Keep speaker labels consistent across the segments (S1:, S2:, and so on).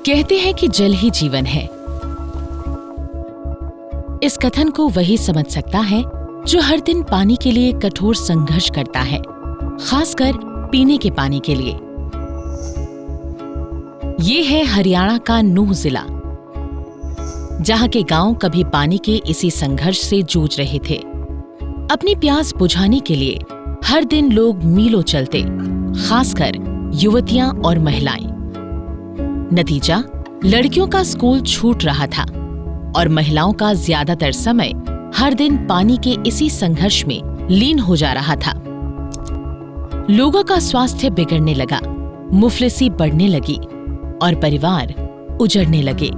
S1: कहते हैं कि जल ही जीवन है। इस कथन को वही समझ सकता है जो हर दिन पानी के लिए कठोर संघर्ष करता है, खासकर पीने के पानी के लिए। ये है हरियाणा का नूंह जिला, जहां के गांव कभी पानी के इसी संघर्ष से जूझ रहे थे। अपनी प्यास बुझाने के लिए हर दिन लोग मीलों चलते, खासकर युवतियां और महिलाएं। नतीजा, लड़कियों का स्कूल छूट रहा था और महिलाओं का ज्यादातर समय हर दिन पानी के इसी संघर्ष में लीन हो जा रहा था। लोगों का स्वास्थ्य बिगड़ने लगा, मुफलिसी बढ़ने लगी और परिवार उजड़ने लगे।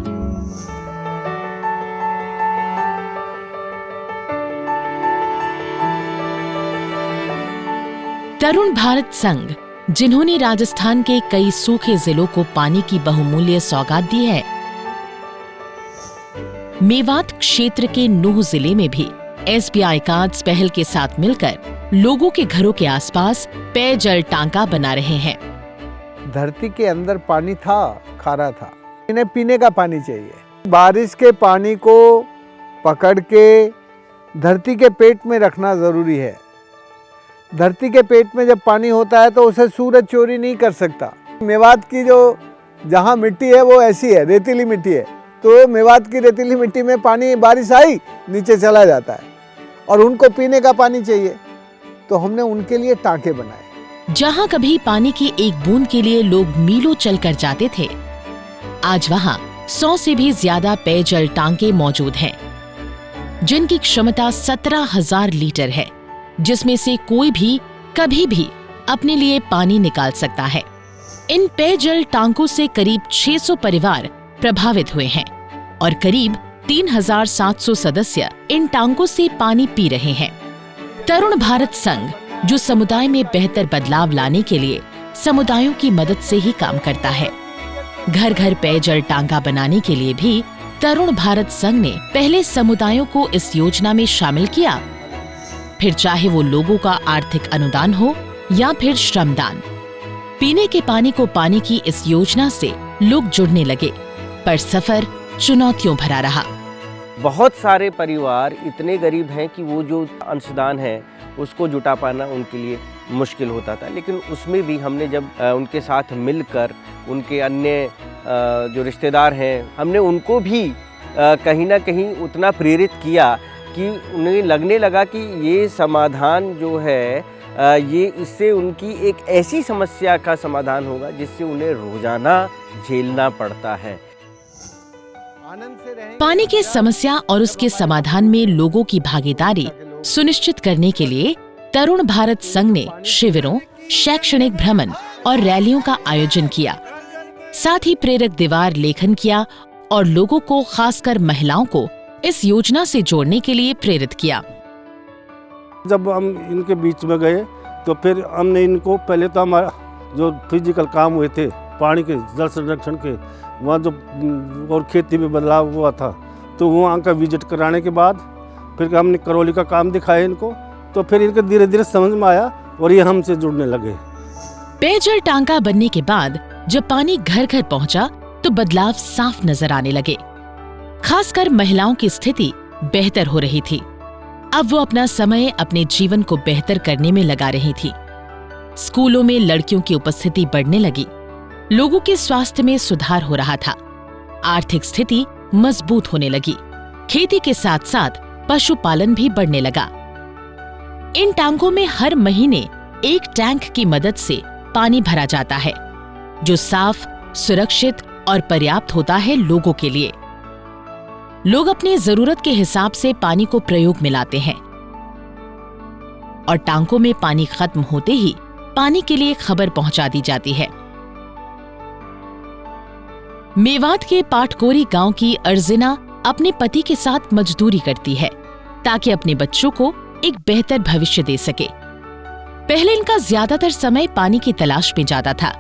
S1: तरुण भारत संघ, जिन्होंने राजस्थान के कई सूखे जिलों को पानी की बहुमूल्य सौगात दी है, मेवात क्षेत्र के नूंह जिले में भी SBI कार्ड्स पहल के साथ मिलकर लोगों के घरों के आसपास पेयजल टांका बना रहे हैं।
S2: धरती के अंदर पानी था, खारा था, इन्हें पीने का पानी चाहिए। बारिश के पानी को पकड़ के धरती के पेट में रखना जरूरी है। धरती के पेट में जब पानी होता है तो उसे सूरज चोरी नहीं कर सकता। मेवात की जो जहाँ मिट्टी है वो ऐसी है, रेतीली मिट्टी है, तो मेवात की रेतीली मिट्टी में पानी बारिश आई नीचे चला जाता है और उनको पीने का पानी चाहिए, तो हमने उनके लिए टांके बनाए।
S1: जहाँ कभी पानी की एक बूंद के लिए लोग मीलों चलकर जाते थे, आज वहाँ 100 से भी ज्यादा पेयजल टांके मौजूद हैं, जिनकी क्षमता 17,000 लीटर है, जिसमें से कोई भी कभी भी अपने लिए पानी निकाल सकता है। इन पेयजल टांकों से करीब 600 परिवार प्रभावित हुए हैं और करीब 3,700 सदस्य इन टांकों से पानी पी रहे हैं। तरुण भारत संघ, जो समुदाय में बेहतर बदलाव लाने के लिए समुदायों की मदद से ही काम करता है, घर घर पेयजल टांका बनाने के लिए भी तरुण भारत संघ ने पहले समुदायों को इस योजना में शामिल किया। फिर चाहे वो लोगों का आर्थिक अनुदान हो या फिर श्रमदान, पीने के पानी को पाने की इस योजना से लोग जुड़ने लगे, पर सफर चुनौतियों भरा रहा।
S3: बहुत सारे परिवार इतने गरीब हैं कि वो जो अंशदान है उसको जुटा पाना उनके लिए मुश्किल होता था, लेकिन उसमें भी हमने जब उनके साथ मिलकर उनके अन्य जो रिश्तेदार हैं, हमने उनको भी कहीं ना कहीं उतना प्रेरित किया कि उन्हें लगने लगा कि ये समाधान जो है ये इससे उनकी एक ऐसी समस्या का समाधान होगा जिससे उन्हें रोजाना झेलना पड़ता है।
S1: पानी की समस्या और उसके समाधान में लोगों की भागीदारी सुनिश्चित करने के लिए तरुण भारत संघ ने शिविरों, शैक्षणिक भ्रमण और रैलियों का आयोजन किया। साथ ही प्रेरक दीवार लेखन किया और लोगों को, खासकर महिलाओं को, इस योजना से जोड़ने के लिए प्रेरित किया।
S4: जब हम इनके बीच में गए तो फिर हमने इनको, पहले तो हमारा जो फिजिकल काम हुए थे पानी के जल संरक्षण के, वहाँ जो और खेती में बदलाव हुआ था, तो वहाँ का विजिट कराने के बाद फिर हमने करौली का काम दिखाया इनको, तो फिर इनके धीरे धीरे समझ में आया और ये हमसे जुड़ने लगे।
S1: पेयजल टांका बनने के बाद जब पानी घर घर पहुँचा तो बदलाव साफ नजर आने लगे। खासकर महिलाओं की स्थिति बेहतर हो रही थी। अब वो अपना समय अपने जीवन को बेहतर करने में लगा रही थी। स्कूलों में लड़कियों की उपस्थिति बढ़ने लगी, लोगों के स्वास्थ्य में सुधार हो रहा था, आर्थिक स्थिति मजबूत होने लगी, खेती के साथ साथ पशुपालन भी बढ़ने लगा। इन टांकों में हर महीने एक टैंक की मदद से पानी भरा जाता है, जो साफ, सुरक्षित और पर्याप्त होता है लोगों के लिए। लोग अपनी जरूरत के हिसाब से पानी को प्रयोग में लाते हैं और टांकों में पानी खत्म होते ही पानी के लिए खबर पहुंचा दी जाती है। मेवात के पाटकोरी गांव की अर्जिना अपने पति के साथ मजदूरी करती है ताकि अपने बच्चों को एक बेहतर भविष्य दे सके। पहले इनका ज्यादातर समय पानी की तलाश में जाता था,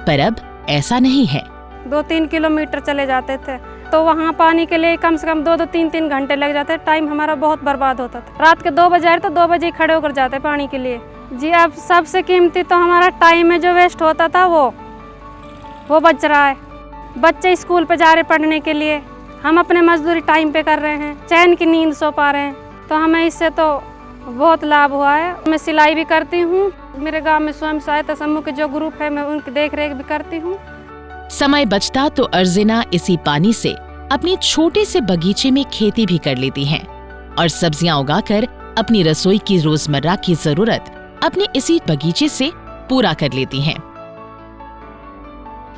S1: पर अब ऐसा नहीं है।
S5: 2-3 किलोमीटर चले जाते थे तो वहाँ पानी के लिए कम से कम 2-3 घंटे लग जाते। टाइम हमारा बहुत बर्बाद होता था। रात के 2 बजे तो 2 बजे खड़े होकर जाते पानी के लिए। जी अब सबसे कीमती तो हमारा टाइम है जो वेस्ट होता था वो बच रहा है। बच्चे स्कूल पे जा रहे पढ़ने के लिए, हम अपने मजदूरी टाइम पे कर रहे हैं, चैन की नींद सो पा रहे हैं, तो हमें इससे तो बहुत लाभ हुआ है। मैं सिलाई भी करती हूँ, मेरे गांव में स्वयं सहायता समूह के जो ग्रुप है मैं उनकी देखरेख भी करती हूँ।
S1: समय बचता तो अर्जिना इसी पानी से अपने छोटे से बगीचे में खेती भी कर लेती हैं और सब्जियां उगाकर अपनी रसोई की रोजमर्रा की जरूरत अपने इसी बगीचे से पूरा कर लेती हैं।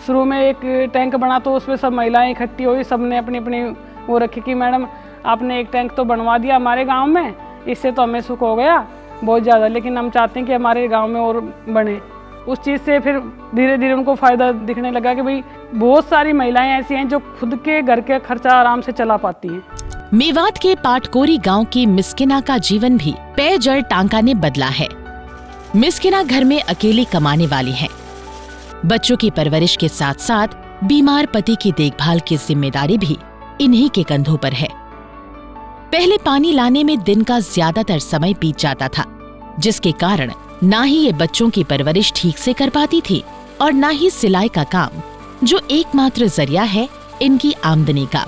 S6: शुरू में एक टैंक बना तो उसमें सब महिलाएं इकट्ठी हुई, सबने अपनी अपनी वो रखी कि मैडम आपने एक टैंक तो बनवा दिया हमारे गांव में, इससे तो हमें सुख हो गया बहुत ज़्यादा, लेकिन हम चाहते हैं कि हमारे गांव में और बने। उस चीज़ से फिर धीरे धीरे उनको फ़ायदा दिखने लगा कि भाई बहुत सारी महिलाएं ऐसी हैं जो खुद के घर के खर्चा आराम से चला पाती हैं।
S1: मेवात के पाटकोरी गांव की मिस्किना का जीवन भी पेयजल टांका ने बदला है। मिस्किना घर में अकेली कमाने वाली है। बच्चों की परवरिश के साथ साथ बीमार पति की देखभाल की जिम्मेदारी भी इन्हीं के कंधों पर है। पहले पानी लाने में दिन का ज्यादातर समय बीत जाता था, जिसके कारण ना ही ये बच्चों की परवरिश ठीक से कर पाती थी और ना ही सिलाई का काम, जो एकमात्र जरिया है इनकी आमदनी का।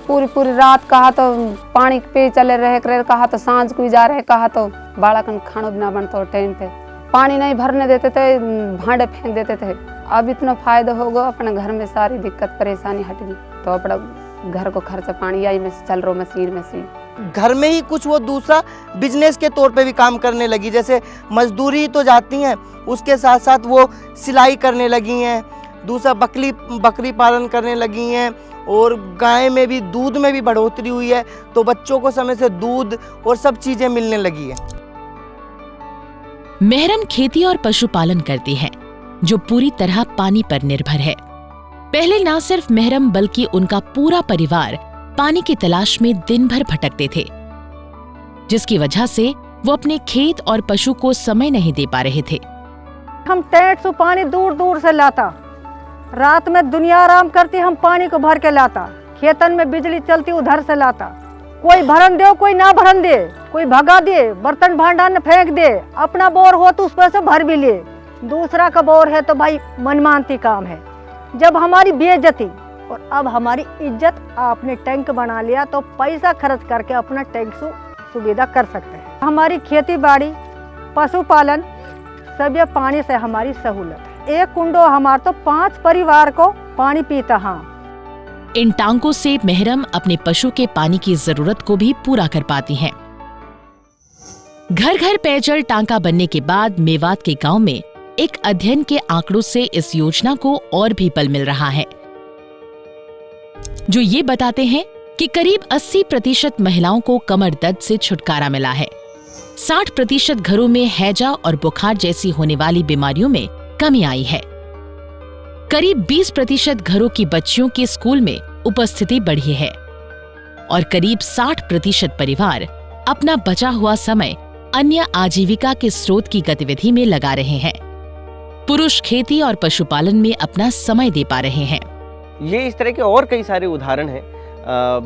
S7: पूरी रात कहा तो पानी पे चले रहे करे, कहा तो सांझ को जा रहे, कहा तो बालकन खाना भी ना बनता टाइम पे, पानी नहीं भरने देते थे, भांडे फेंक देते थे। अब इतना फायदा हो गया, अपने घर में सारी दिक्कत परेशानी हट गई, तो अपना घर को खर्चा पानी आई में चल रहा मशीन।
S8: घर में ही कुछ वो दूसरा बिजनेस के तौर पे भी काम करने लगी, जैसे मजदूरी तो जाती हैं, उसके साथ साथ वो सिलाई करने लगी हैं, दूसरा बकरी पालन करने लगी हैं, और गाय में भी दूध में भी बढ़ोतरी हुई है, तो बच्चों को समय से दूध और सब चीजें मिलने लगी है।
S1: मेहरम खेती और पशुपालन करती है, जो पूरी तरह पानी पर निर्भर है। पहले ना सिर्फ मेहरम बल्कि उनका पूरा परिवार पानी की तलाश में दिन भर भटकते थे, जिसकी वजह से वो अपने खेत और पशु को समय नहीं दे पा रहे थे।
S9: हम टैंक से पानी दूर दूर से लाता, रात में दुनिया आराम करती, हम पानी को भर के लाता, खेतन में बिजली चलती उधर से लाता, कोई भरन दे कोई ना भरन दे, कोई भगा दे, बर्तन भांडा न फेंक दे, अपना बोर हो तो उस पर से भर भी ले, दूसरा का बोर है तो भाई मनमानती काम है। जब हमारी बेइज्जती और अब हमारी इज्जत, आपने टैंक बना लिया तो पैसा खर्च करके अपना टैंक से सुविधा कर सकते हैं। हमारी खेती बाड़ी पशुपालन सब ये पानी से हमारी सहूलत है। एक कुंडो हमारा तो 5 परिवार को पानी पीता। हाँ,
S1: इन टांकों से मेहरम अपने पशु के पानी की जरूरत को भी पूरा कर पाती हैं। घर घर पेयजल टांका बनने के बाद मेवात के गांव में एक अध्ययन के आंकड़ों से इस योजना को और भी बल मिल रहा है, जो ये बताते हैं कि करीब 80% महिलाओं को कमर दर्द से छुटकारा मिला है। 60% घरों में हैजा और बुखार जैसी होने वाली बीमारियों में कमी आई है। करीब 20% घरों की बच्चियों के स्कूल में उपस्थिति बढ़ी है और करीब 60% परिवार अपना बचा हुआ समय अन्य आजीविका के स्रोत की गतिविधि में लगा रहे हैं। पुरुष खेती और पशुपालन में अपना समय दे पा रहे हैं।
S3: ये इस तरह के और कई सारे उदाहरण हैं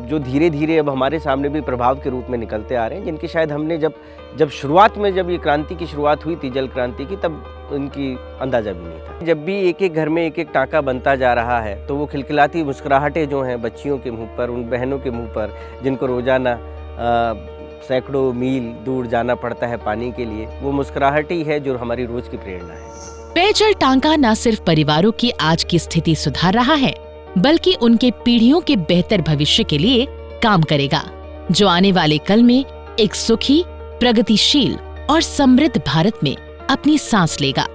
S3: जो धीरे धीरे अब हमारे सामने भी प्रभाव के रूप में निकलते आ रहे हैं, जिनकी शायद हमने जब शुरुआत में जब ये क्रांति की शुरुआत हुई थी, जल क्रांति की, तब उनकी अंदाजा भी नहीं था। जब भी एक एक घर में एक एक टांका बनता जा रहा है, तो वो खिलखिलाती मुस्कुराहटें जो हैं बच्चियों के मुंह पर, उन बहनों के मुंह पर, जिनको रोजाना सैकड़ों मील दूर जाना पड़ता है पानी के लिए, वो मुस्कुराहट ही है जो हमारी रोज की प्रेरणा है।
S1: पेयजल टांका न सिर्फ परिवारों की आज की स्थिति सुधार रहा है, बल्कि उनके पीढ़ियों के बेहतर भविष्य के लिए काम करेगा, जो आने वाले कल में एक सुखी, प्रगतिशील और समृद्ध भारत में अपनी सांस लेगा।